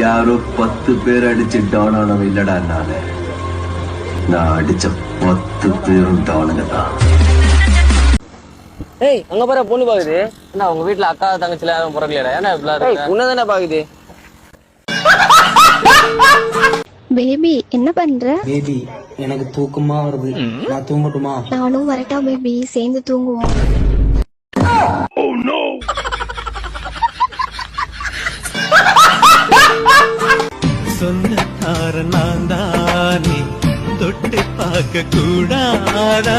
யாரோ 10 பேர் அடிச்சு டவுன் ஆனவன் இல்லடா. நான் அடிச்ச 10 பேரும் டவுனுங்க தான். ஏய் அங்க பாரு பொண்ணு பாக்குது. என்ன உங்க வீட்டுல அக்கா தங்கச்சில யாரும் பிறக்கலையா? என்ன இப்படி உன்னதானே பாக்குது? பேபி என்ன பண்ற? பேபி எனக்கு தூக்கமா வருது, நான் தூங்கட்டுமா? நானும் வரட்டா பேபி, சேர்ந்து தூங்குவோம். Oh no! சொன்னதார நான் தானே தொட்டு பார்க்க கூடாதா?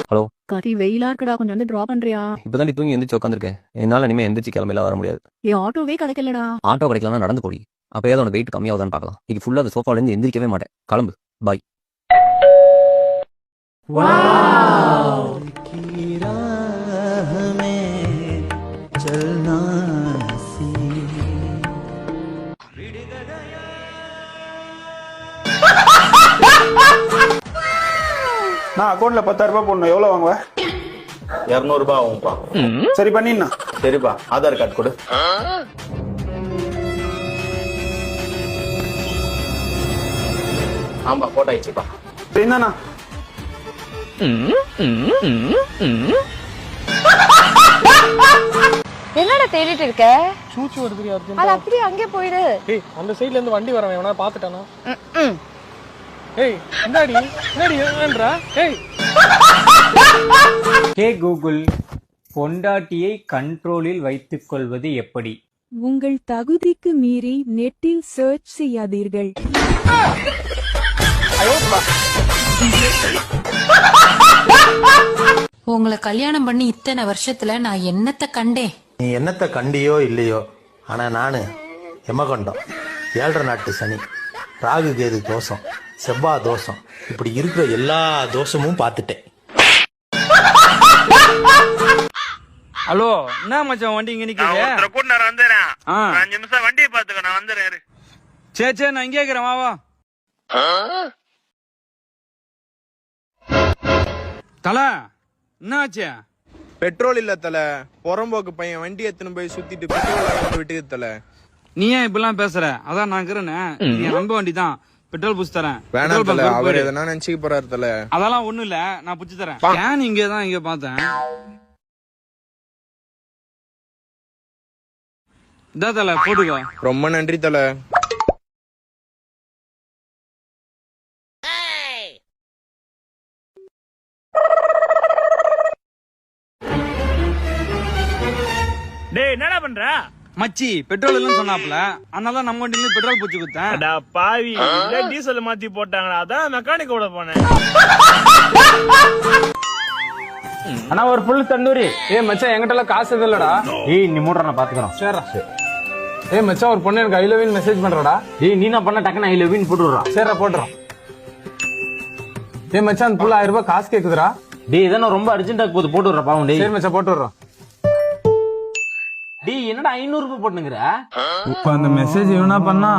ஹலோ கறி வெயிலா இருக்கடா, கொஞ்சம் வந்து டிராப் பண்றியா? இப்பதான் தூங்கி எந்திரிச்சு உட்காந்துருக்கேன். என்னால இனிமே எந்திரிச்சு கிளம்பல வர முடியாது. ஆட்டோவே கிடைக்கலடா. ஆட்டோ கிடைக்கலாம், நடந்து போடி. அப்ப ஏதோ உனக்கு வெயிட் கம்மியாவதான்னு பார்க்கலாம். இது ஃபுல்லா அந்த சோஃபால இருந்து எந்திரிக்கவே மாட்டேன். கிளம்பு, பாய். நான் அக்கௌண்ட்ல 10,000 ரூபாய் போடணும். எவ்வளவு வாங்குவ? 200 ரூபாய் ஆகும்பா. சரி பண்ணினா. சரிப்பா, ஆதார் கார்டு கொடு. ஆமா போட்டாயிடுச்சுப்பா. சரிண்ணா. என்னடா தேடிட்டு இருக்க? சூச்சு வருது அர்ஜென்ட். அது அப்படியே அங்கே போயிடு. ஏய் அந்த சைடுல இருந்து வண்டி வரவன் எவனா பாத்துட்டானா? ஏய் என்னடி என்னன்றா? ஏய் ஹே கூகுள், பொண்டாட்டியை கண்ட்ரோலில் வைத்துக் கொள்வது எப்படி? உங்கள் தகுதிக்கு மீறி நெட்டில் சர்ச் செய்யாதீர்கள். உங்களை கல்யாணம் பண்ணி இத்தனை வருஷத்துல நான் என்னத்த கண்டேன்? நீ என்னத்த கண்டியோ இல்லையோ, ஆனா நானு எமகண்டம், 7.5 நாட்டு சனி, ராகு கேது தோஷம், செவ்வாய் தோஷம், இப்படி இருக்கிற எல்லா தோஷமும் பார்த்துட்டேன். ஹலோ என்ன மச்சான் வண்டி இங்க நிக்குது? நான் வந்துறேன். 5 நிமிஷம் வண்டியை பாத்துக்க, நான் வந்துறேன். சரி நான் இங்கே இருக்கிறேன், வா. தல என்ன ஆச்சு? பெட்ரோல் இல்ல தல. புறம்போக்கு பையன் வண்டி எடுத்துன்னு போய் சுத்திட்டு பெட்ரோல் விட்டுக்கு தல. நீ ஏன் இப்பெல்லாம் பேசுற? அதான் நான் இருக்கிறேன்னு. நீ நம்ப வண்டி தான், பெட்ரோல் புடிச்சு தரேன். வேணாம் தல, அவர் எதனா நினைச்சுக்க போறாரு தல. அதெல்லாம் ஒண்ணும் இல்ல, நான் புடிச்சு தரேன். கேன் இங்கதான் இங்க பார்த்தேன். இதா தல போட்டுக்கோ. ரொம்ப நன்றி தல. டேய் என்னடா பண்ற? மச்சி பெட்ரோல் இல்லன்னு சொன்னாப்ல, அதனால நம்ம வண்டியில பெட்ரோல் பூச்சி குத்தேன். அடா பாவி, இல்ல டீசல் மாத்தி போட்டாங்கடா, அதான் மெக்கானிக் கூட போனேன். ஆனா ஒரு ஃபுல் தந்தூரி. ஏய் மச்சான் என்கிட்ட எல்லாம் காசு எதுவும் இல்லடா. ஏய் நீ மூடுற, நான் பாத்துக்கிறேன். சரிடா. ஏய் மச்சான் ஒரு பொண்ணு எனக்கு ஐ லவ் யூ மெசேஜ் பண்றடா. ஏய் நீ நான் பண்ண டக்குன்னு ஐ லவ் யூ போட்டு விடுறா. சரிடா போடுறோம். ஏய் மச்சான் அந்த புள்ள 1000 ரூபாய் காசு கேக்குதுடா. டேய் இதெல்லாம் ரொம்ப அர்ஜென்ட்டா போகுது, போட்டு விடுறா பாவம். டேய் சரி மச்சான் போட்டு விடுறோம். டேய் என்னடா 500 ரூபாய் போட்டுங்கற? இப்ப அந்த மெசேஜ் இவனா பண்ணா